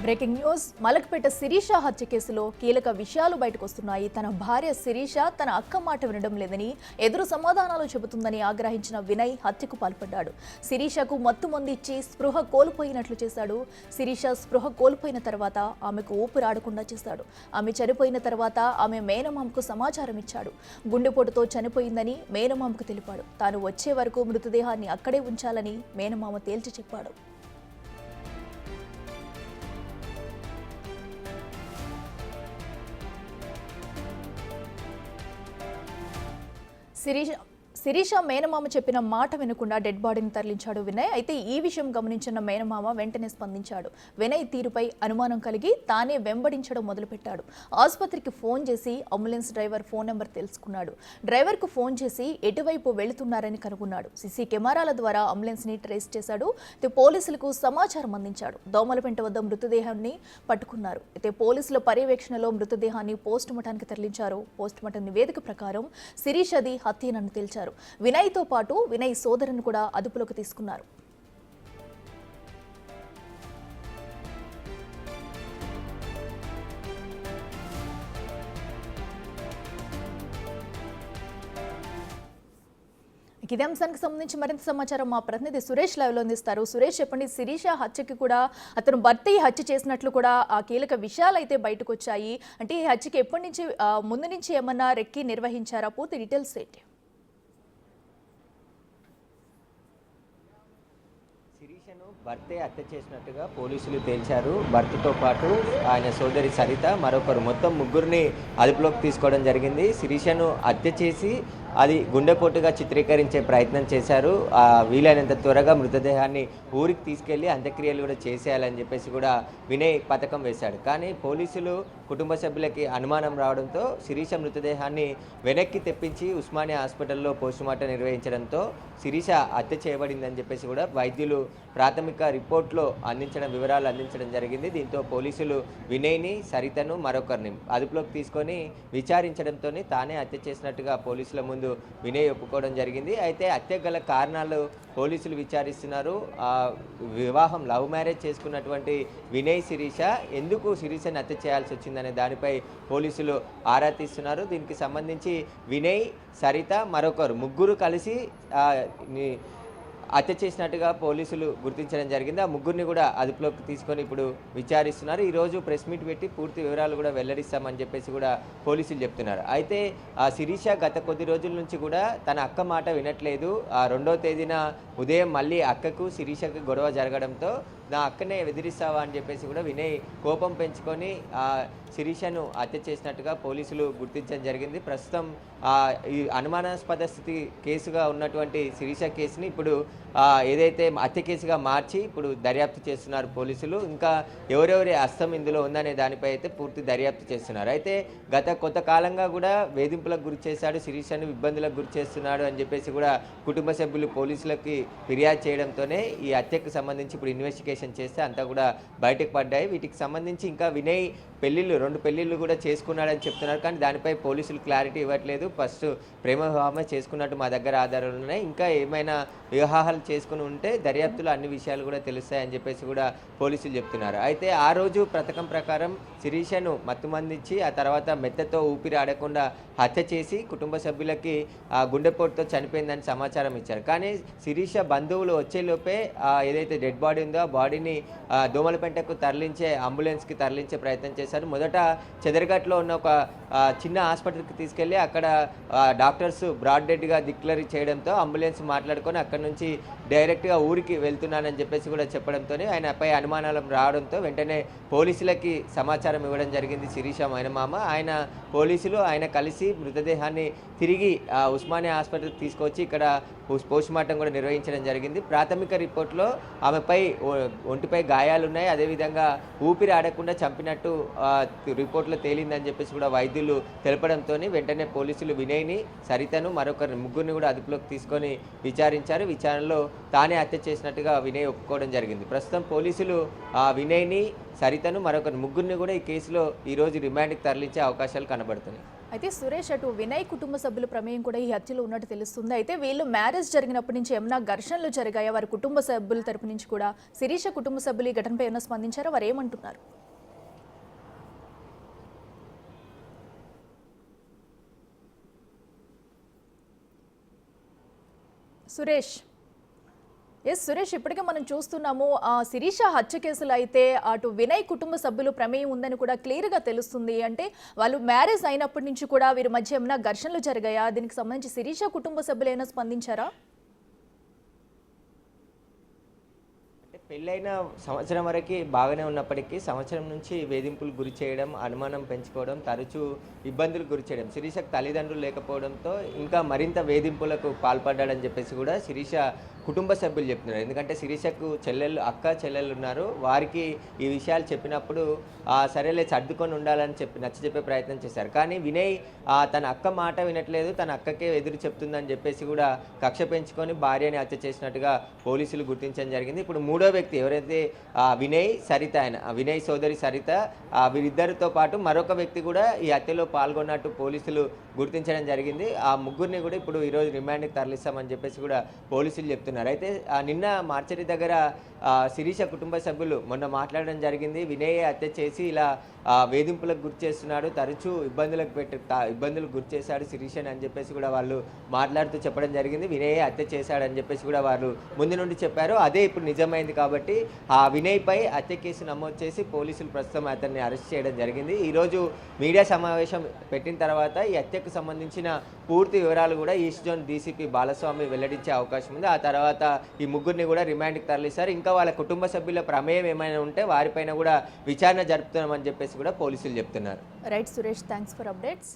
Breaking news Malakpet Sirisha హత్య కేసులో కీలక విషయాలు బయటకొస్తున్నాయి. తన భార్య శిరీష తన అక్క మాట వినడం లేదని ఎదురు సమాధానాలు చెబుతుందని ఆగ్రహించిన వినయ్ హత్యకు పాల్పడ్డాడు. శిరీషకు మత్తు మందిచ్చి స్పృహ కోల్పోయినట్లు చేశాడు. శిరీష స్పృహ కోల్పోయిన తర్వాత ఆమెకు ఊపిరాడకుండా చేశాడు. ఆమె చనిపోయిన తర్వాత ఆమె మేనమామకు సమాచారం ఇచ్చాడు. గుండెపోటుతో చనిపోయిందని మేనమామకు తెలిపాడు. తాను వచ్చే వరకు మృతదేహాన్ని అక్కడే ఉంచాలని మేనమామ తేల్చి చెప్పాడు. శిరీష మేనమామ చెప్పిన మాట వినకుండా డెడ్ బాడీని తరలించాడు వినయ్. అయితే ఈ విషయం గమనించిన మేనమామ వెంటనే స్పందించాడు. వినయ్ తీరుపై అనుమానం కలిగి తానే వెంబడించడం మొదలుపెట్టాడు. ఆసుపత్రికి ఫోన్ చేసి అంబులెన్స్ డ్రైవర్ ఫోన్ నెంబర్ తెలుసుకున్నాడు. డ్రైవర్కు ఫోన్ చేసి ఎటువైపు వెళుతున్నారని కనుగొన్నాడు. సీసీ కెమెరాల ద్వారా అంబులెన్స్ ని ట్రేస్ చేశాడు. పోలీసులకు సమాచారం అందించాడు. దోమలపెంట వద్ద మృతదేహాన్ని పట్టుకున్నారు. అయితే పోలీసుల పర్యవేక్షణలో మృతదేహాన్ని పోస్టుమార్టానికి తరలించారు. పోస్టుమార్టం నివేదిక ప్రకారం శిరీషది హత్యనని తేల్చారు. వినయ్తో పాటు వినయ్ సోదరుని కూడా అదుపులోకి తీసుకున్నారు. ఇదే అంశానికి సంబంధించి మరింత సమాచారం మా ప్రతినిధి సురేష్ లైవ్ లో అందిస్తారు. సురేష్, చెప్పండి, శిరీష హత్యకి కూడా అతను భర్త ఈ హత్య చేసినట్లు కూడా ఆ కీలక విషయాలు అయితే బయటకు వచ్చాయి. అంటే ఈ హత్యకి ఎప్పటి నుంచి ముందు నుంచి ఏమన్నా రెక్కి నిర్వహించారా? పూర్తి డీటెయిల్స్ ఏంటి? శిరీషను భర్తే హత్య చేసినట్టుగా పోలీసులు తేల్చారు. భర్తతో పాటు ఆయన సోదరి సరిత మరొకరు మొత్తం ముగ్గురిని అదుపులోకి తీసుకోవడం జరిగింది. శిరీషను హత్య చేసి అది గుండెపోటుగా చిత్రీకరించే ప్రయత్నం చేశారు. వీలైనంత త్వరగా మృతదేహాన్ని ఊరికి తీసుకెళ్లి అంత్యక్రియలు కూడా చేసేయాలని చెప్పేసి కూడా వినయ్ పథకం వేశాడు. కానీ పోలీసులు కుటుంబ సభ్యులకి అనుమానం రావడంతో శిరీష మృతదేహాన్ని వెనక్కి తెప్పించి ఉస్మానియా హాస్పిటల్లో పోస్టుమార్టం నిర్వహించడంతో శిరీష హత్య చేయబడిందని చెప్పేసి కూడా వైద్యులు ప్రాథమిక రిపోర్ట్లో వివరాలు అందించడం జరిగింది. దీంతో పోలీసులు వినయ్ని, సరితను మరొకరిని అదుపులోకి తీసుకొని విచారించడంతో తానే హత్య చేసినట్టుగా పోలీసుల ముందు వినయ్ ఒప్పుకోవడం జరిగింది. అయితే హత్య గల కారణాలు పోలీసులు విచారిస్తున్నారు. వివాహం లవ్ మ్యారేజ్ చేసుకున్నటువంటి వినయ్ శిరీష ఎందుకు శిరీషని హత్య చేయాల్సి వచ్చిందనే దానిపై పోలీసులు ఆరా తీస్తున్నారు. దీనికి సంబంధించి వినయ్, సరిత మరొకరు ముగ్గురు కలిసి హత్య చేసినట్టుగా పోలీసులు గుర్తించడం జరిగింది. ఆ ముగ్గురిని కూడా అదుపులోకి తీసుకొని ఇప్పుడు విచారిస్తున్నారు. ఈరోజు ప్రెస్ మీట్ పెట్టి పూర్తి వివరాలు కూడా వెల్లడిస్తామని చెప్పేసి కూడా పోలీసులు చెప్తున్నారు. అయితే శిరీష గత కొద్ది రోజుల నుంచి కూడా తన అక్క మాట వినట్లేదు. 2వ తేదీన ఉదయం మళ్ళీ అక్కకు శిరీషకు గొడవ జరగడంతో నా అక్కనే ఎదిరిస్తావా అని చెప్పేసి కూడా వినయ్ కోపం పెంచుకొని శిరీషను హత్య చేసినట్టుగా పోలీసులు గుర్తించడం జరిగింది. ప్రస్తుతం ఈ అనుమానాస్పద స్థితి కేసుగా ఉన్నటువంటి శిరీష కేసుని ఇప్పుడు ఏదైతే హత్య కేసుగా మార్చి ఇప్పుడు దర్యాప్తు చేస్తున్నారు పోలీసులు. ఇంకా ఎవరెవరి హస్తం ఇందులో ఉందనే దానిపై అయితే పూర్తి దర్యాప్తు చేస్తున్నారు. అయితే గత కొంతకాలంగా కూడా వేధింపులకు గురి చేశాడు, శిరీషను ఇబ్బందులకు గురి చేస్తున్నాడు అని చెప్పేసి కూడా కుటుంబ సభ్యులు పోలీసులకి ఫిర్యాదు చేయడంతోనే ఈ హత్యకు సంబంధించి ఇప్పుడు ఇన్వెస్టిగేషన్ చేస్తే అంతా కూడా బయటకు పడ్డాయి. వీటికి సంబంధించి ఇంకా వినయ్ 2 పెళ్లిళ్ళు కూడా చేసుకున్నాడని చెప్తున్నారు. కానీ దానిపై పోలీసులు క్లారిటీ ఇవ్వట్లేదు. ఫస్ట్ ప్రేమ వివాహమే చేసుకున్నట్టు మా దగ్గర ఆధారాలు ఉన్నాయి. ఇంకా ఏమైనా వివాహాలు చేసుకుని ఉంటే దర్యాప్తులో అన్ని విషయాలు కూడా తెలుస్తాయని చెప్పేసి కూడా పోలీసులు చెప్తున్నారు. అయితే ఆ రోజు పథకం ప్రకారం శిరీషను మత్తుమందించి ఆ తర్వాత మెత్తతో ఊపిరి ఆడకుండా హత్య చేసి కుటుంబ సభ్యులకి గుండెపోటుతో చనిపోయిందని సమాచారం ఇచ్చారు. కానీ శిరీష బంధువులు వచ్చేలోపే ఏదైతే డెడ్ బాడీ ఉందో ఆ బాడీని దోమలపెంటకు అంబులెన్స్కి తరలించే ప్రయత్నం చేశారు. మొదట చెదరగట్లో ఉన్న ఒక చిన్న హాస్పిటల్కి తీసుకెళ్ళి అక్కడ డాక్టర్స్ బ్రాడ్ డెడ్గా డిక్లేర్ చేయడంతో అంబులెన్స్ మాట్లాడుకొని అక్కడ నుంచి డైరెక్ట్గా ఊరికి వెళ్తున్నానని చెప్పేసి కూడా చెప్పడంతో ఆయనపై అనుమానాలు రావడంతో వెంటనే పోలీసులకి సమాచారం ఇవ్వడం జరిగింది. శిరీష మేనమామ పోలీసులు ఆయన కలిసి మృతదేహాన్ని తిరిగి ఉస్మానియా హాస్పిటల్కి తీసుకొచ్చి ఇక్కడ పోస్టుమార్టం కూడా నిర్వహించడం జరిగింది. ప్రాథమిక రిపోర్ట్లో ఆమెపై ఒంటిపై గాయాలున్నాయి, అదేవిధంగా ఊపిరి ఆడకుండా చంపినట్టు రిపోర్ట్లో తేలిందని చెప్పేసి కూడా వైద్యులు తెలపడంతో వెంటనే పోలీసులు వినయ్ని, సరితను మరొకరు ముగ్గురిని కూడా అదుపులోకి తీసుకొని విచారించారు. విచారణలో తానే హత్య చేసినట్టుగా వినయ్ ఒప్పుకోవడం జరిగింది. ప్రస్తుతం పోలీసులు వినయ్ని, సరితను మరొకరు ముగ్గురిని కూడా ఈ కేసులో ఈరోజు రిమాండ్కి తరలించే అవకాశాలు కనబడుతున్నాయి. అయితే సురేష్, అటు వినయ్ కుటుంబ సభ్యుల ప్రమేయం కూడా ఈ హత్యలో ఉన్నట్టు తెలుస్తుంది. అయితే వీళ్ళు మ్యారేజ్ జరిగినప్పటి నుంచి ఏమైనా ఘర్షణలు జరిగాయా? వారి కుటుంబ సభ్యుల తరపు నుంచి కూడా శిరీష కుటుంబ సభ్యులు ఈ ఘటనపై ఏమైనా స్పందించారా? వారు ఏమంటున్నారు? సురేష్, ఇప్పటికే మనం చూస్తున్నాము శిరీష హత్య కేసులో అయితే అటు వినయ్ కుటుంబ సభ్యులు ప్రమేయం ఉందని కూడా క్లియర్గా తెలుస్తుంది. అంటే వాళ్ళు మ్యారేజ్ అయినప్పటి నుంచి కూడా వీరి మధ్య ఏమైనా ఘర్షణలు జరిగాయా? దీనికి సంబంధించి శిరీష కుటుంబ సభ్యులు ఏమైనా స్పందించారా? పెళ్ళైన సంవత్సరం వరకు బాగానే ఉన్నప్పటికీ సంవత్సరం నుంచి వేధింపులు గురి చేయడం, అనుమానం పెంచుకోవడం, తరచూ ఇబ్బందులు గురి చేయడం, శిరీషకు తల్లిదండ్రులు లేకపోవడంతో ఇంకా మరింత వేధింపులకు పాల్పడ్డాడని చెప్పేసి కూడా శిరీష కుటుంబ సభ్యులు చెప్తున్నారు. ఎందుకంటే శిరీషకు అక్క చెల్లెళ్ళు ఉన్నారు. వారికి ఈ విషయాలు చెప్పినప్పుడు సరేలే సర్దుకొని ఉండాలని నచ్చ చెప్పే ప్రయత్నం చేశారు. కానీ వినయ్ తన అక్క మాట వినట్లేదు, తన అక్కకే ఎదురు చెప్తుందని చెప్పేసి కూడా కక్ష పెంచుకొని భార్యని హత్య చేసినట్టుగా పోలీసులు గుర్తించడం జరిగింది. ఇప్పుడు మూడో వ్యక్తి ఎవరైతే వినయ్ సోదరి సరిత, వీరిద్దరితో పాటు మరొక వ్యక్తి కూడా ఈ హత్యలో పాల్గొన్నట్టు పోలీసులు గుర్తించడం జరిగింది. ఆ ముగ్గురిని కూడా ఇప్పుడు ఈరోజు రిమాండ్కి తరలిస్తామని చెప్పేసి కూడా పోలీసులు చెప్తున్నారు. అయితే నిన్న మార్చరి దగ్గర శిరీష కుటుంబ సభ్యులు మొన్న మాట్లాడడం జరిగింది. వినయ్ హత్య చేసి ఇలా వేధింపులకు గురి చేస్తున్నాడు, తరచూ ఇబ్బందులకు గురి చేశాడు శిరీషని అని చెప్పేసి కూడా వాళ్ళు మాట్లాడుతూ చెప్పడం జరిగింది. వినయ్ హత్య చేశాడని చెప్పేసి కూడా వాళ్ళు ముందు నుండి చెప్పారు. అదే ఇప్పుడు నిజమైంది కాబట్టి ఆ వినయ్పై హత్య కేసు నమోదు చేసి పోలీసులు ప్రస్తుతం అతన్ని అరెస్ట్ చేయడం జరిగింది. ఈరోజు మీడియా సమావేశం పెట్టిన తర్వాత ఈ హత్యకు సంబంధించిన పూర్తి వివరాలు కూడా ఈస్ట్ జోన్ డీసీపీ బాలస్వామి వెల్లడించే అవకాశం ఉంది. ఆ తర్వాత ఈ ముగ్గురిని కూడా రిమాండ్కి తరలిస్తారు. ఇంకా వాళ్ళ కుటుంబ సభ్యుల ప్రమేయం ఏమైనా ఉంటే వారిపైన కూడా విచారణ జరుపుతున్నామని చెప్పేసి కూడా పోలీసులు చెప్తున్నారు. Right Suresh, thanks for updates.